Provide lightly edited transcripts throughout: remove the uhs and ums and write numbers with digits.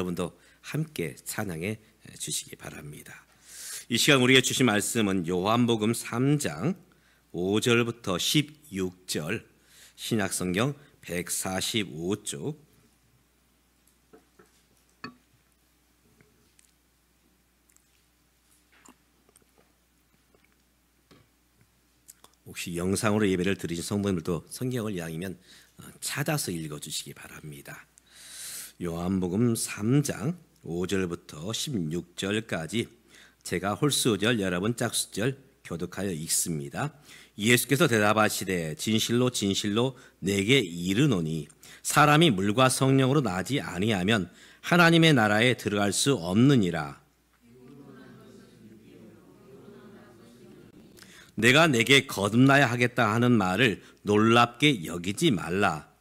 여러분도 함께 찬양해 주시기 바랍니다. 이 시간 우리에게 주신 말씀은 요한복음 3장 5절부터 16절, 신약성경 145쪽, 혹시 영상으로 예배를 드리신 성도님들도 성경을 이왕이면 찾아서 읽어주시기 바랍니다. 요한복음 3장 5절부터 16절까지 제가 홀수절, 여러분 짝수절 교독하여 읽습니다. 예수께서 대답하시되 진실로 진실로 내게 이르노니 사람이 물과 성령으로 나지 아니하면 하나님의 나라에 들어갈 수 없느니라. 내가 내게 거듭나야 하겠다 하는 말을 놀랍게 여기지 말라.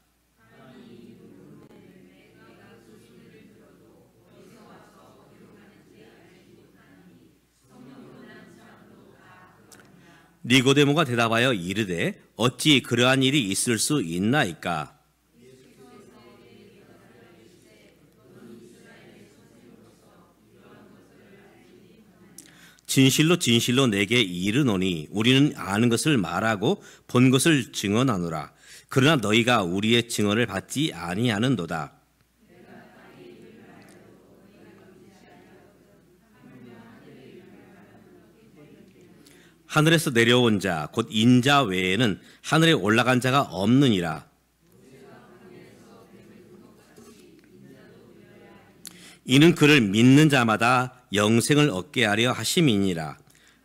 니고데모가 대답하여 이르되 어찌 그러한 일이 있을 수 있나이까? 진실로 진실로 내게 이르노니 우리는 아는 것을 말하고 본 것을 증언하노라. 그러나 너희가 우리의 증언을 받지 아니하는도다. 하늘에서 내려온 자 곧 인자 외에는 하늘에 올라간 자가 없느니라. 이는 그를 믿는 자마다 영생을 얻게 하려 하심이니라.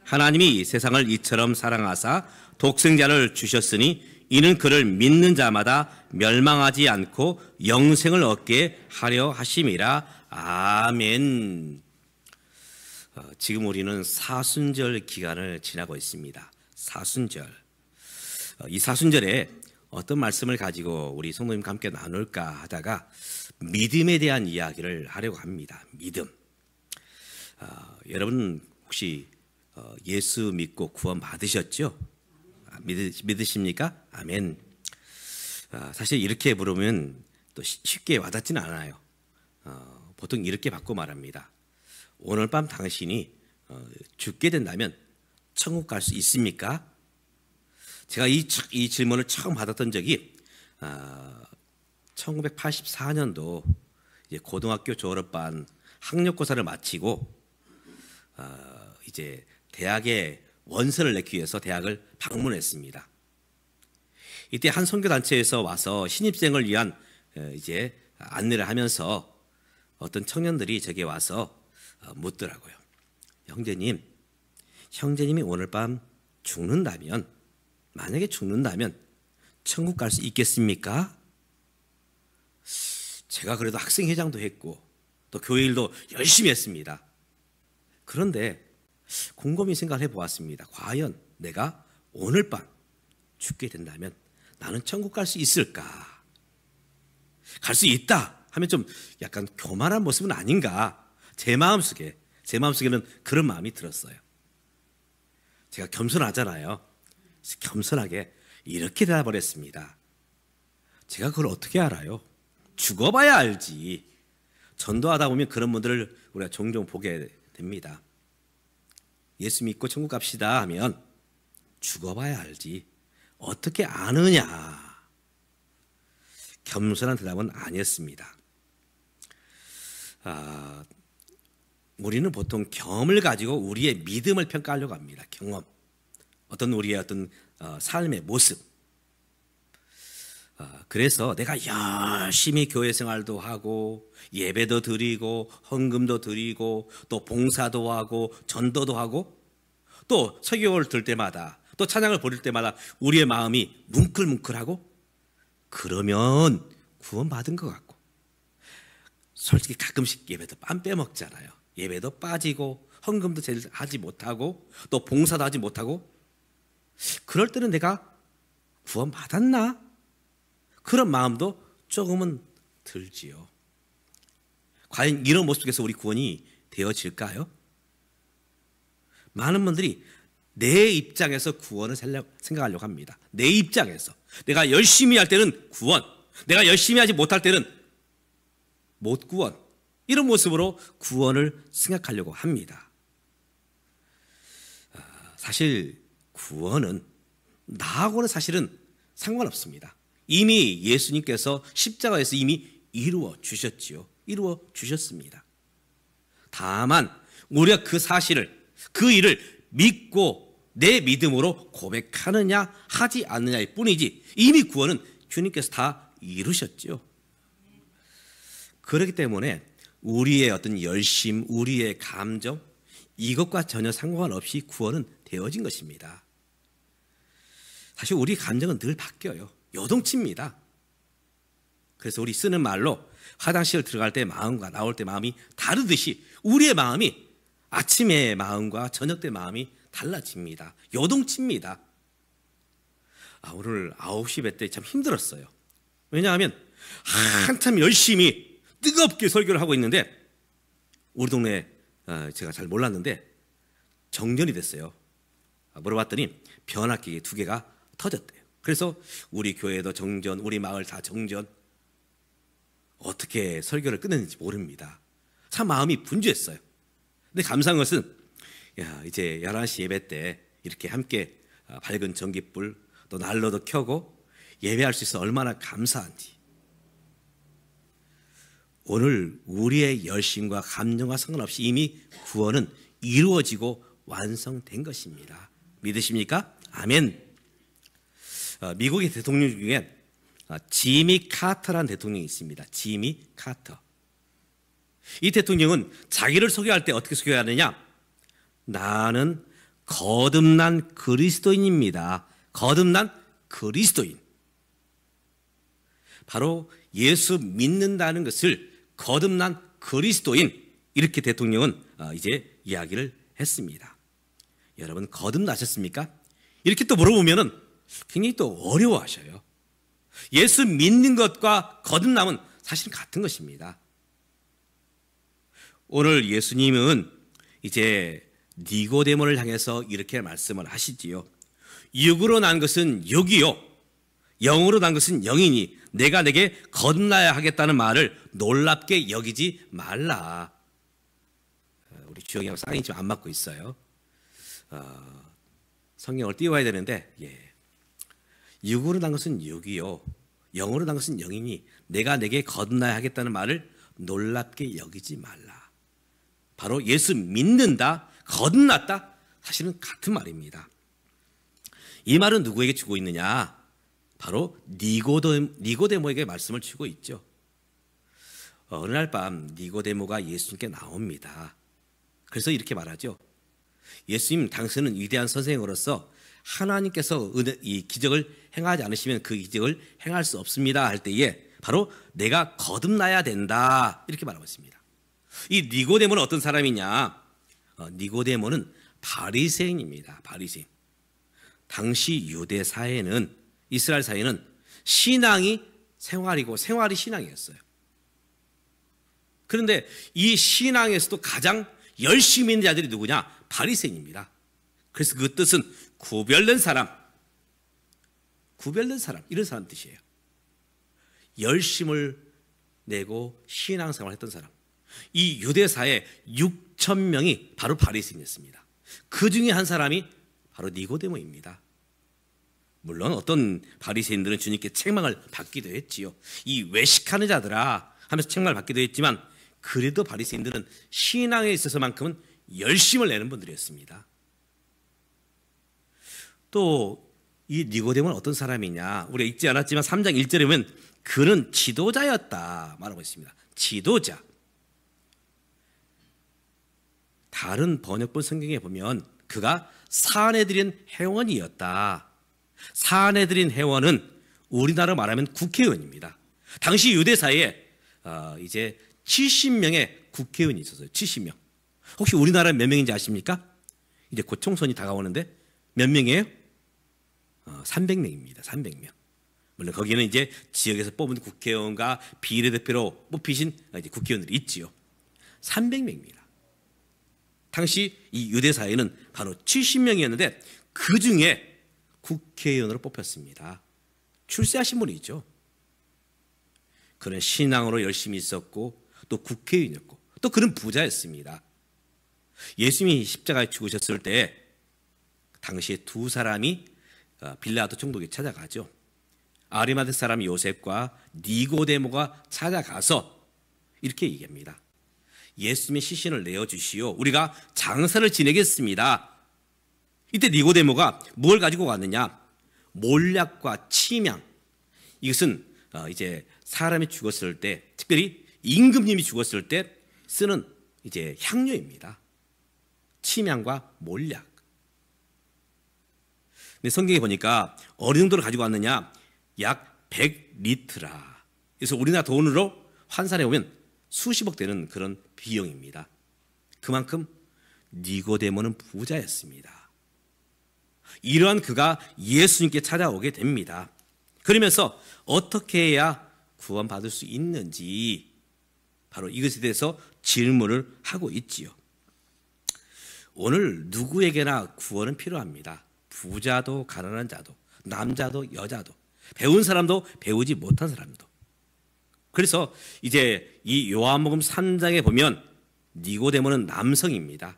하나님이 세상을 이처럼 사랑하사 독생자를 주셨으니 이는 그를 믿는 자마다 멸망하지 않고 영생을 얻게 하려 하심이라. 아멘. 지금 우리는 사순절 기간을 지나고 있습니다. 사순절. 이 사순절에 어떤 말씀을 가지고 우리 성도님과 함께 나눌까 하다가 믿음에 대한 이야기를 하려고 합니다. 믿음. 여러분 혹시 예수 믿고 구원 받으셨죠? 믿으십니까? 아멘. 사실 이렇게 물으면 또 쉽게 와닿지는 않아요. 보통 이렇게 받고 말합니다. 오늘 밤 당신이 죽게 된다면 천국 갈 수 있습니까? 제가 이 질문을 처음 받았던 적이 1984년도 이제 고등학교 졸업반 학력고사를 마치고 이제 대학에 원서를 내기 위해서 대학을 방문했습니다. 이때 한 선교단체에서 와서 신입생을 위한 이제 안내를 하면서 어떤 청년들이 제게 와서 묻더라고요. 형제님이 오늘 밤 죽는다면, 만약에 죽는다면 천국 갈 수 있겠습니까? 제가 그래도 학생회장도 했고 또 교회 일도 열심히 했습니다. 그런데 곰곰이 생각을 해보았습니다. 과연 내가 오늘 밤 죽게 된다면 나는 천국 갈 수 있을까? 갈 수 있다 하면 좀 약간 교만한 모습은 아닌가? 제 마음속에는 그런 마음이 들었어요. 제가 겸손하잖아요. 겸손하게 이렇게 대답을 했습니다. 제가 그걸 어떻게 알아요? 죽어봐야 알지. 전도하다 보면 그런 분들을 우리가 종종 보게 됩니다. 예수 믿고 천국 갑시다 하면 죽어봐야 알지. 어떻게 아느냐. 겸손한 대답은 아니었습니다. 우리는 보통 경험을 가지고 우리의 믿음을 평가하려고 합니다. 경험. 어떤 우리의 어떤 삶의 모습. 그래서 내가 열심히 교회 생활도 하고 예배도 드리고 헌금도 드리고 또 봉사도 하고 전도도 하고 또 설교를 들 때마다 또 찬양을 부를 때마다 우리의 마음이 뭉클뭉클하고 그러면 구원받은 것 같고 솔직히 가끔씩 예배도 빰 빼먹잖아요. 예배도 빠지고 헌금도 제일 하지 못하고 또 봉사도 하지 못하고 그럴 때는 내가 구원받았나? 그런 마음도 조금은 들지요. 과연 이런 모습 속에서 우리 구원이 되어질까요? 많은 분들이 내 입장에서 구원을 생각하려고 합니다. 내 입장에서. 내가 열심히 할 때는 구원, 내가 열심히 하지 못할 때는 못 구원. 이런 모습으로 구원을 생각하려고 합니다. 사실 구원은 나하고는 사실은 상관없습니다. 이미 예수님께서 십자가에서 이미 이루어 주셨지요. 이루어 주셨습니다. 다만 우리가 그 사실을, 그 일을 믿고 내 믿음으로 고백하느냐 하지 않느냐일 뿐이지 이미 구원은 주님께서 다 이루셨죠. 그렇기 때문에 우리의 어떤 열심, 우리의 감정 이것과 전혀 상관없이 구원은 되어진 것입니다. 사실 우리 감정은 늘 바뀌어요. 요동칩니다. 그래서 우리 쓰는 말로 화장실 들어갈 때 마음과 나올 때 마음이 다르듯이 우리의 마음이 아침의 마음과 저녁 때 마음이 달라집니다. 요동칩니다. 오늘 9시 배 때 참 힘들었어요. 왜냐하면 한참 열심히 뜨겁게 설교를 하고 있는데 우리 동네에 제가 잘 몰랐는데 정전이 됐어요. 물어봤더니 변압기계 2개가 터졌대요. 그래서 우리 교회도 정전, 우리 마을 다 정전. 어떻게 설교를 끝냈는지 모릅니다. 참 마음이 분주했어요. 근데 감사한 것은 이제 11시 예배 때 이렇게 함께 밝은 전깃불 또 난로도 켜고 예배할 수 있어 얼마나 감사한지. 오늘 우리의 열심과 감정과 상관없이 이미 구원은 이루어지고 완성된 것입니다. 믿으십니까? 아멘. 미국의 대통령 중에 지미 카터라는 대통령이 있습니다. 지미 카터. 이 대통령은 자기를 소개할 때 어떻게 소개하느냐? 나는 거듭난 그리스도인입니다. 거듭난 그리스도인. 바로 예수 믿는다는 것을 거듭난 그리스도인 이렇게 대통령은 이제 이야기를 했습니다. 여러분 거듭나셨습니까? 이렇게 또 물어보면은 굉장히 또 어려워하셔요. 예수 믿는 것과 거듭남은 사실 같은 것입니다. 오늘 예수님은 이제 니고데모를 향해서 이렇게 말씀을 하시지요. 육으로 난 것은 육이요 영으로 난 것은 영이니 내가 내게 거듭나야 하겠다는 말을 놀랍게 여기지 말라. 우리 주영이하고 사인이 좀 안 맞고 있어요. 성경을 띄워야 되는데 육으로 난 것은 육이요 영으로 난 것은 영이니 내가 내게 거듭나야 하겠다는 말을 놀랍게 여기지 말라. 바로 예수 믿는다, 거듭났다 사실은 같은 말입니다. 이 말은 누구에게 주고 있느냐? 바로 니고데모에게 말씀을 주고 있죠. 어느 날 밤 니고데모가 예수님께 나옵니다. 그래서 이렇게 말하죠. 예수님, 당신은 위대한 선생으로서 하나님께서 이 기적을 행하지 않으시면 그 기적을 행할 수 없습니다 할 때에 바로 내가 거듭나야 된다 이렇게 말하고 있습니다. 이 니고데모는 어떤 사람이냐? 니고데모는 바리새인입니다. 바리새인. 당시 유대 사회는, 이스라엘 사회는 신앙이 생활이고 생활이 신앙이었어요. 그런데 이 신앙에서도 가장 열심히 있는 자들이 누구냐? 바리새인입니다. 그래서 그 뜻은 구별된 사람, 구별된 사람 이런 사람 뜻이에요. 열심을 내고 신앙생활을 했던 사람. 이 유대사에 6천 명이 바로 바리새인이었습니다. 그 중에 한 사람이 바로 니고데모입니다. 물론 어떤 바리새인들은 주님께 책망을 받기도 했지요. 이 외식하는 자들아 하면서 책망을 받기도 했지만 그래도 바리새인들은 신앙에 있어서만큼은 열심을 내는 분들이었습니다. 또 이 니고데모는 어떤 사람이냐? 우리가 읽지 않았지만 3장 1절에 보면 그는 지도자였다 말하고 있습니다. 지도자. 다른 번역본 성경에 보면 그가 사내들인 회원이었다. 사내들인 회원은 우리나라 말하면 국회의원입니다. 당시 유대 사회에 이제 70명의 국회의원이 있었어요. 70명. 혹시 우리나라 몇 명인지 아십니까? 이제 곧 총선이 다가오는데 몇 명이에요? 300명입니다. 300명. 물론 거기는 이제 지역에서 뽑은 국회의원과 비례대표로 뽑히신 이제 국회의원들이 있지요. 300명입니다. 당시 이 유대 사회는 바로 70명이었는데 그 중에 국회의원으로 뽑혔습니다. 출세하신 분이 있죠. 그는 신앙으로 열심히 있었고 또 국회의원이었고 또 그는 부자였습니다. 예수님이 십자가에 죽으셨을 때 당시에 두 사람이 빌라도 총독에 찾아가죠. 아리마대 사람 요셉과 니고데모가 찾아가서 이렇게 얘기합니다. 예수님의 시신을 내어주시오. 우리가 장사를 지내겠습니다. 이때 니고데모가 뭘 가지고 왔느냐? 몰약과 침향. 이것은 이제 사람이 죽었을 때, 특별히 임금님이 죽었을 때 쓰는 이제 향료입니다. 침향과 몰약. 근데 성경에 보니까 어느 정도로 가지고 왔느냐? 약 100리트라. 그래서 우리나라 돈으로 환산해 보면 수십억 되는 그런 비용입니다. 그만큼 니고데모는 부자였습니다. 이러한 그가 예수님께 찾아오게 됩니다. 그러면서 어떻게 해야 구원받을 수 있는지 바로 이것에 대해서 질문을 하고 있지요. 오늘 누구에게나 구원은 필요합니다. 부자도 가난한 자도, 남자도 여자도, 배운 사람도 배우지 못한 사람도. 그래서 이제 이 요한복음 3장에 보면 니고데모는 남성입니다.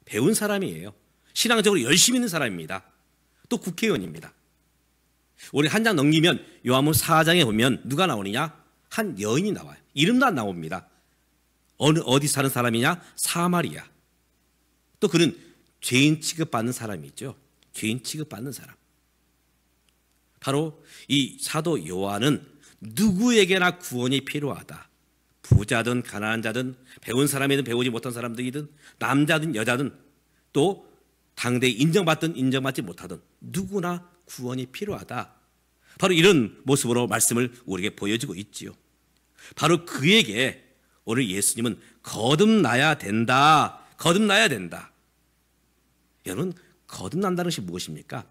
배운 사람이에요. 신앙적으로 열심히 있는 사람입니다. 또 국회의원입니다. 우리 한 장 넘기면 요한복음 4장에 보면 누가 나오느냐? 한 여인이 나와요. 이름도 안 나옵니다. 어디 사는 사람이냐? 사마리아. 또 그는 죄인 취급받는 사람이죠. 죄인 취급받는 사람. 바로 이 사도 요한은 누구에게나 구원이 필요하다. 부자든 가난한 자든 배운 사람이든 배우지 못한 사람들이든 남자든 여자든 또 당대에 인정받든 인정받지 못하든 누구나 구원이 필요하다. 바로 이런 모습으로 말씀을 우리에게 보여주고 있지요. 바로 그에게 오늘 예수님은 거듭나야 된다. 거듭나야 된다. 여러분, 거듭난다는 것이 무엇입니까?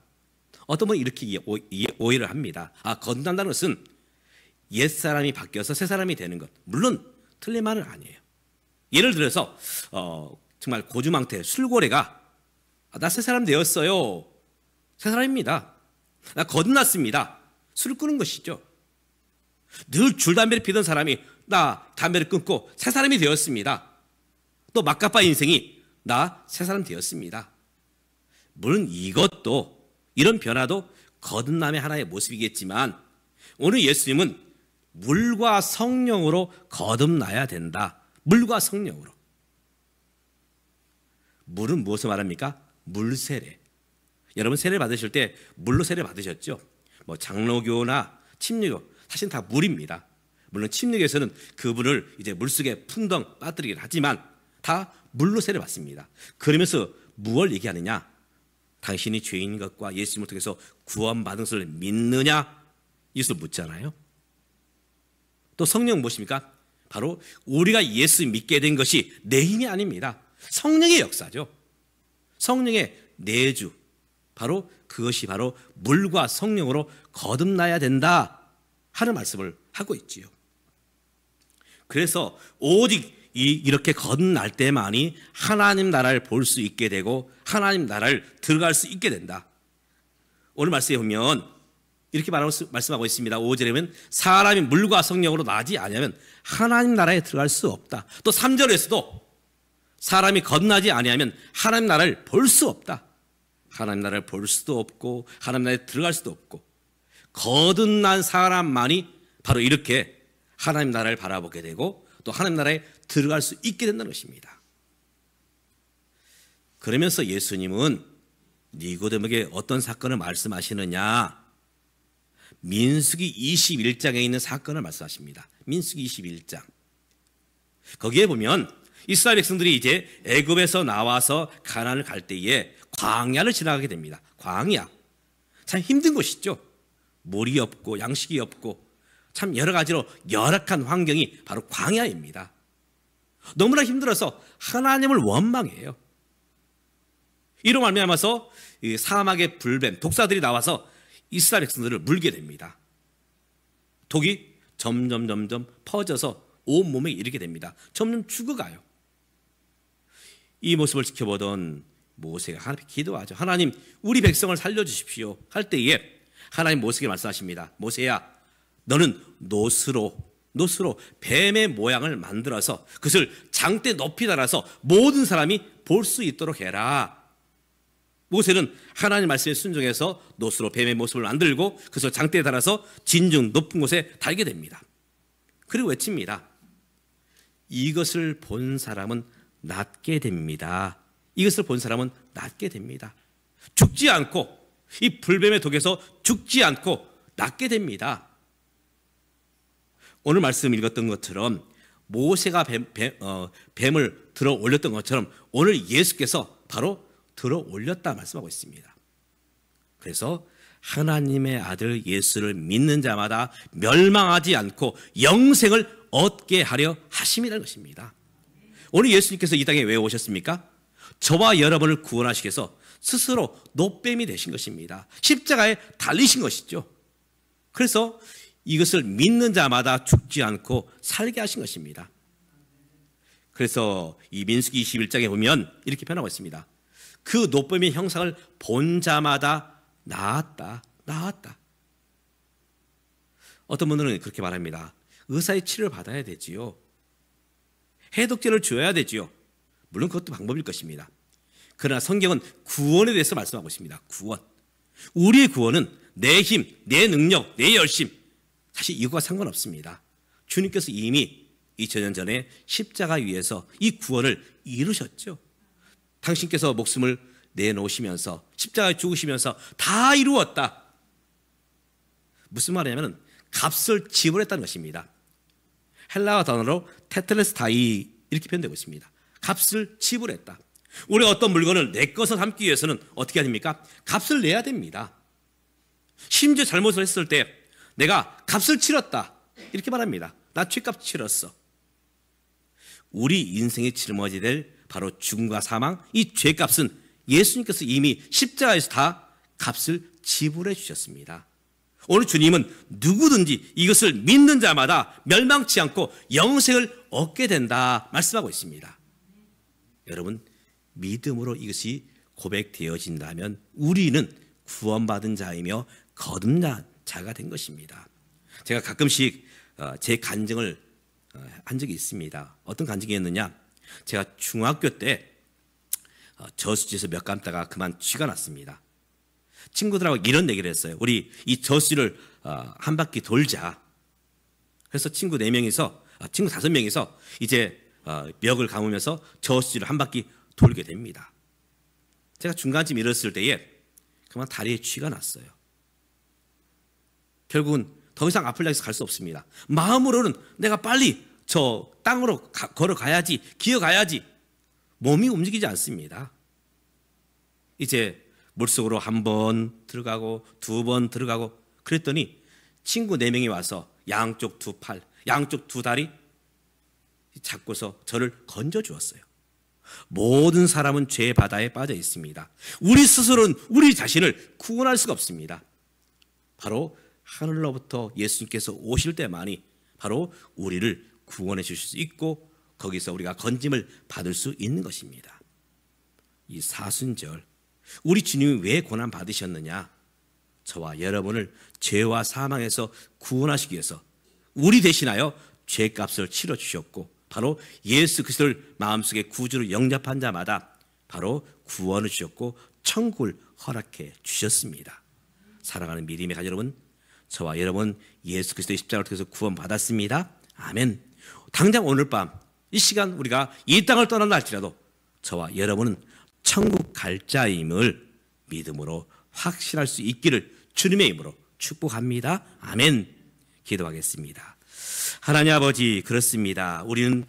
어떤 분이 이렇게 오해를 합니다. 거듭난다는 것은 옛사람이 바뀌어서 새사람이 되는 것. 물론 틀린 말은 아니에요. 예를 들어서 정말 고주망태 술고래가 나 새사람 되었어요. 새사람입니다. 나 거듭났습니다. 술을 끊은 것이죠. 늘 줄담배를 피던 사람이 나 담배를 끊고 새사람이 되었습니다. 또 막가빠 인생이 나 새사람 되었습니다. 물론 이것도 이런 변화도 거듭남의 하나의 모습이겠지만 오늘 예수님은 물과 성령으로 거듭나야 된다. 물과 성령으로. 물은 무엇을 말합니까? 물세례. 여러분 세례 받으실 때 물로 세례 받으셨죠? 뭐 장로교나 침례교 사실 다 물입니다. 물론 침례교에서는 그분을 이제 물속에 풍덩 빠뜨리긴 하지만 다 물로 세례 받습니다. 그러면서 무엇을 얘기하느냐? 당신이 죄인 것과 예수님을 통해서 구원받은 것을 믿느냐? 이것을 묻잖아요. 또 성령 무엇입니까? 바로 우리가 예수 믿게 된 것이 내 힘이 아닙니다. 성령의 역사죠. 성령의 내주. 바로 그것이 바로 물과 성령으로 거듭나야 된다 하는 말씀을 하고 있지요. 그래서 오직 이렇게 거듭날 때만이 하나님 나라를 볼 수 있게 되고 하나님 나라를 들어갈 수 있게 된다. 오늘 말씀에 보면 이렇게 말씀하고 있습니다. 5절에 보면 사람이 물과 성령으로 나지 아니하면 하나님 나라에 들어갈 수 없다. 또 3절에서도 사람이 거듭나지 아니하면 하나님 나라를 볼 수 없다. 하나님 나라를 볼 수도 없고 하나님 나라에 들어갈 수도 없고 거듭난 사람만이 바로 이렇게 하나님 나라를 바라보게 되고 또 하나님 나라에 들어갈 수 있게 된다는 것입니다. 그러면서 예수님은 니고데모에게 어떤 사건을 말씀하시느냐? 민수기 21장에 있는 사건을 말씀하십니다. 민수기 21장. 거기에 보면 이스라엘 백성들이 이제 애굽에서 나와서 가나안을 갈 때에 광야를 지나가게 됩니다. 광야. 참 힘든 곳이죠. 물이 없고 양식이 없고 참 여러 가지로 열악한 환경이 바로 광야입니다. 너무나 힘들어서 하나님을 원망해요. 이로 말미암아서 사막의 불뱀, 독사들이 나와서 이스라엘 백성들을 물게 됩니다. 독이 점점 퍼져서 온몸에 이르게 됩니다. 점점 죽어가요. 이 모습을 지켜보던 모세가 하나님께 기도하죠. 하나님, 우리 백성을 살려주십시오. 할 때에 하나님 모세에게 말씀하십니다. 모세야, 너는 노스로 놋으로 뱀의 모양을 만들어서 그것을 장대 높이 달아서 모든 사람이 볼 수 있도록 해라. 모세는 하나님 말씀에 순종해서 놋으로 뱀의 모습을 만들고 그것을 장대에 달아서 진중 높은 곳에 달게 됩니다. 그리고 외칩니다. 이것을 본 사람은 낫게 됩니다. 이것을 본 사람은 낫게 됩니다. 죽지 않고 이 불뱀의 독에서 죽지 않고 낫게 됩니다. 오늘 말씀 읽었던 것처럼 모세가 뱀을 들어 올렸던 것처럼 오늘 예수께서 바로 들어 올렸다 말씀하고 있습니다. 그래서 하나님의 아들 예수를 믿는 자마다 멸망하지 않고 영생을 얻게 하려 하심이라는 것입니다. 오늘 예수님께서 이 땅에 왜 오셨습니까? 저와 여러분을 구원하시기 위해서 스스로 놋뱀이 되신 것입니다. 십자가에 달리신 것이죠. 그래서 이것을 믿는 자마다 죽지 않고 살게 하신 것입니다. 그래서 이 민수기 21장에 보면 이렇게 표현하고 있습니다. 그 놋뱀의 형상을 본 자마다 나았다. 어떤 분들은 그렇게 말합니다. 의사의 치료를 받아야 되지요. 해독제를 줘야 되지요. 물론 그것도 방법일 것입니다. 그러나 성경은 구원에 대해서 말씀하고 있습니다. 구원. 우리의 구원은 내 힘, 내 능력, 내 열심, 사실 이거와 상관없습니다. 주님께서 이미 2000년 전에 십자가 위에서 이 구원을 이루셨죠. 당신께서 목숨을 내놓으시면서 십자가에 죽으시면서 다 이루었다. 무슨 말이냐면 값을 지불했다는 것입니다. 헬라어 단어로 테텔레스타이 이렇게 표현되고 있습니다. 값을 지불했다. 우리가 어떤 물건을 내 것을 삼기 위해서는 어떻게 해야 됩니까? 값을 내야 됩니다. 심지어 잘못을 했을 때 내가 값을 치렀다 이렇게 말합니다. 나 죄값 치렀어. 우리 인생의 짊어져야 될 바로 죽음과 사망, 이 죄값은 예수님께서 이미 십자가에서 다 값을 지불해 주셨습니다. 오늘 주님은 누구든지 이것을 믿는 자마다 멸망치 않고 영생을 얻게 된다 말씀하고 있습니다. 여러분, 믿음으로 이것이 고백되어진다면 우리는 구원받은 자이며 거듭난 자가 된 것입니다. 제가 가끔씩 제 간증을 한 적이 있습니다. 어떤 간증이었느냐? 제가 중학교 때 저수지에서 몇 감다가 그만 쥐가 났습니다. 친구들하고 이런 얘기를 했어요. 우리 이 저수지를 한 바퀴 돌자. 그래서 친구 5명이서 이제 멱을 감으면서 저수지를 한 바퀴 돌게 됩니다. 제가 중간쯤 이랬을 때에 그만 다리에 쥐가 났어요. 결국은 더 이상 앞을 향해서 갈 수 없습니다. 마음으로는 내가 빨리 저 땅으로 걸어가야지, 기어가야지. 몸이 움직이지 않습니다. 이제 물속으로 한 번 들어가고 두 번 들어가고 그랬더니 친구 4명이 와서 양쪽 두 팔, 양쪽 두 다리 잡고서 저를 건져 주었어요. 모든 사람은 죄의 바다에 빠져 있습니다. 우리 스스로는 우리 자신을 구원할 수가 없습니다. 바로 하늘로부터 예수님께서 오실 때만이 바로 우리를 구원해 주실 수 있고 거기서 우리가 건짐을 받을 수 있는 것입니다. 이 사순절, 우리 주님이 왜 고난 받으셨느냐? 저와 여러분을 죄와 사망에서 구원하시기 위해서 우리 대신하여 죄값을 치러 주셨고 바로 예수 그리스도를 마음속에 구주로 영접한 자마다 바로 구원을 주셨고 천국을 허락해 주셨습니다. 사랑하는 믿음의 가족 여러분, 저와 여러분 예수 그리스도의 십자가를 통해서 구원받았습니다. 아멘. 당장 오늘 밤 이 시간 우리가 이 땅을 떠난다 할지라도 저와 여러분은 천국 갈 자임을 믿음으로 확신할 수 있기를 주님의 이름으로 축복합니다. 아멘. 기도하겠습니다. 하나님 아버지, 그렇습니다. 우리는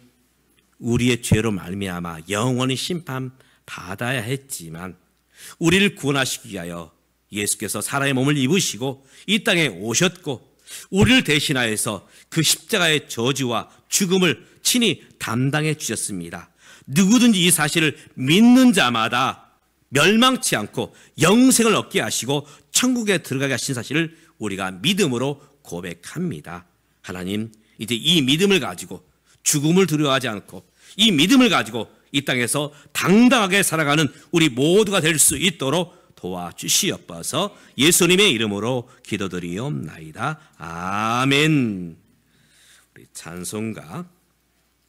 우리의 죄로 말미암아 영원히 심판받아야 했지만 우리를 구원하시기 위하여 예수께서 사람의 몸을 입으시고 이 땅에 오셨고 우리를 대신하여서 그 십자가의 저주와 죽음을 친히 담당해 주셨습니다. 누구든지 이 사실을 믿는 자마다 멸망치 않고 영생을 얻게 하시고 천국에 들어가게 하신 사실을 우리가 믿음으로 고백합니다. 하나님, 이제 이 믿음을 가지고 죽음을 두려워하지 않고 이 믿음을 가지고 이 땅에서 당당하게 살아가는 우리 모두가 될 수 있도록 도와주시옵소서. 예수님의 이름으로 기도드리옵나이다. 아멘. 우리 찬송가